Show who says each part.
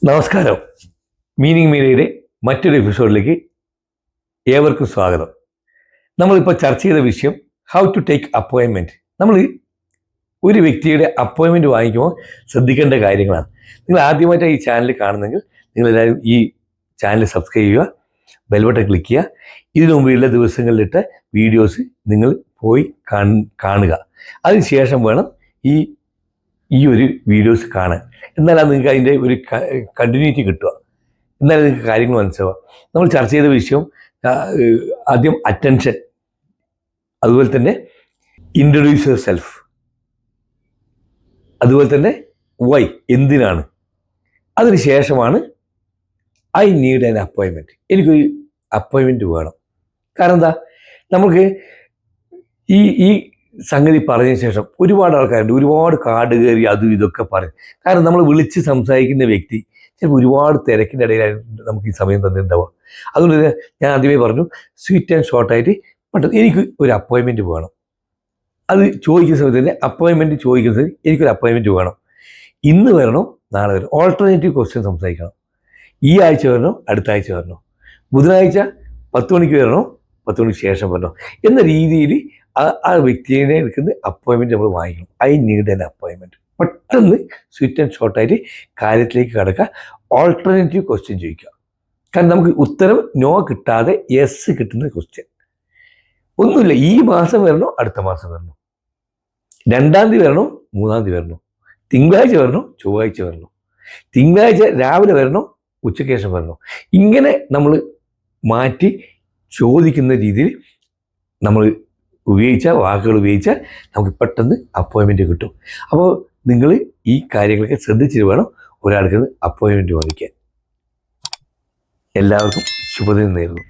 Speaker 1: നമസ്കാരം. മീനിങ് മീഡിയയുടെ മറ്റൊരു എപ്പിസോഡിലേക്ക് ഏവർക്കും സ്വാഗതം. നമ്മളിപ്പോൾ ചർച്ച ചെയ്ത വിഷയം ഹൗ ടു ടേക്ക് അപ്പോയിൻമെൻറ്റ്. നമ്മൾ ഒരു വ്യക്തിയുടെ അപ്പോയിൻമെൻറ്റ് വാങ്ങിക്കുമ്പോൾ ശ്രദ്ധിക്കേണ്ട കാര്യങ്ങളാണ്. നിങ്ങൾ ആദ്യമായിട്ട് ഈ ചാനൽ കാണുന്നെങ്കിൽ നിങ്ങളെല്ലാവരും ഈ ചാനൽ സബ്സ്ക്രൈബ് ചെയ്യുക, ബെൽബട്ടൺ ക്ലിക്ക് ചെയ്യുക. ഇതിനു മുമ്പുള്ള ദിവസങ്ങളിലിട്ട് വീഡിയോസ് നിങ്ങൾ പോയി കാണുക. അതിനുശേഷം വേണം ഈ ഒരു വീഡിയോസ് കാണാൻ. എന്നാലാണ് നിങ്ങൾക്ക് അതിൻ്റെ ഒരു കണ്ടിന്യൂറ്റി കിട്ടുക, എന്നാലും നിങ്ങൾക്ക് കാര്യങ്ങൾ മനസ്സിലാവുക. നമ്മൾ ചർച്ച ചെയ്ത വിഷയം ആദ്യം അറ്റൻഷൻ, അതുപോലെ തന്നെ ഇൻട്രൊഡ്യൂസ് യുവർ സെൽഫ്, അതുപോലെ തന്നെ വൈ, എന്തിനാണ്, അതിനുശേഷമാണ് ഐ നീഡ് ആൻ അപ്പോയിൻമെൻറ്റ്, എനിക്കൊരു അപ്പോയിൻമെൻറ്റ് വേണം. കാരണം എന്താ, നമുക്ക് ഈ സംഗതി പറഞ്ഞതിന് ശേഷം ഒരുപാട് ആൾക്കാരുണ്ട്, ഒരുപാട് കാട് കയറി അതും ഇതൊക്കെ പറയും. കാരണം നമ്മൾ വിളിച്ച് സംസാരിക്കുന്ന വ്യക്തി ചിലപ്പോൾ ഒരുപാട് തിരക്കിൻ്റെ ഇടയിലായിട്ട് നമുക്ക് ഈ സമയം തന്നിട്ടുണ്ടാവുക. അതുകൊണ്ട് ഞാൻ ആദ്യമേ പറഞ്ഞു, സ്വീറ്റ് ആൻഡ് ഷോർട്ടായിട്ട് പെട്ടെന്ന് എനിക്ക് ഒരു അപ്പോയിൻമെൻറ്റ് വേണം. അത് ചോദിക്കുന്ന സമയത്ത് തന്നെ അപ്പോയിൻമെൻറ്റ് ചോദിക്കുന്നത് എനിക്കൊരു അപ്പോയിൻമെൻറ്റ് വേണം, ഇന്ന് വരണോ നാളെ വരണോ, ഓൾട്ടർനേറ്റീവ് ക്വസ്റ്റ്യൻ സംസാരിക്കണം. ഈ ആഴ്ച വരണോ അടുത്ത ആഴ്ച വരണോ, ബുധനാഴ്ച 10 മണിക്ക് വരണോ 10 മണിക്ക് ശേഷം വരണോ എന്ന രീതിയിൽ ആ വ്യക്തിയെ എടുക്കുന്ന അപ്പോയിൻമെൻറ്റ് നമ്മൾ വാങ്ങിക്കണം. I need an appointment. പെട്ടെന്ന് സ്വീറ്റ് ആൻഡ് ഷോർട്ടായിട്ട് കാര്യത്തിലേക്ക് കടക്കുക. ഓൾട്ടർനേറ്റീവ് ക്വസ്റ്റ്യൻ ചോദിക്കുക. കാരണം നമുക്ക് ഉത്തരം നോ കിട്ടാതെ യെസ് കിട്ടുന്ന ക്വസ്റ്റ്യൻ ഒന്നുമില്ല. ഈ മാസം വരണോ അടുത്ത മാസം വരണോ, 2-ാം തീയതി വരണോ 3-ാം തീയതി വരണോ, തിങ്കളാഴ്ച വരണോ ചൊവ്വാഴ്ച വരണോ, തിങ്കളാഴ്ച രാവിലെ വരണോ ഉച്ചയ്ക്ക് ശേഷം വരണോ, ഇങ്ങനെ നമ്മൾ മാറ്റി ചോദിക്കുന്ന രീതിയിൽ നമ്മൾ വാക്കുകൾ ഉപയോഗിച്ചാൽ നമുക്ക് പെട്ടെന്ന് അപ്പോയിൻമെൻറ്റ് കിട്ടും. അപ്പോൾ നിങ്ങൾ ഈ കാര്യങ്ങളൊക്കെ ശ്രദ്ധിച്ചിട്ട് വേണം ഒരാൾക്ക് അപ്പോയിൻമെൻറ്റ് വാങ്ങിക്കാൻ. എല്ലാവർക്കും ശുഭദിനം നേരുന്നു.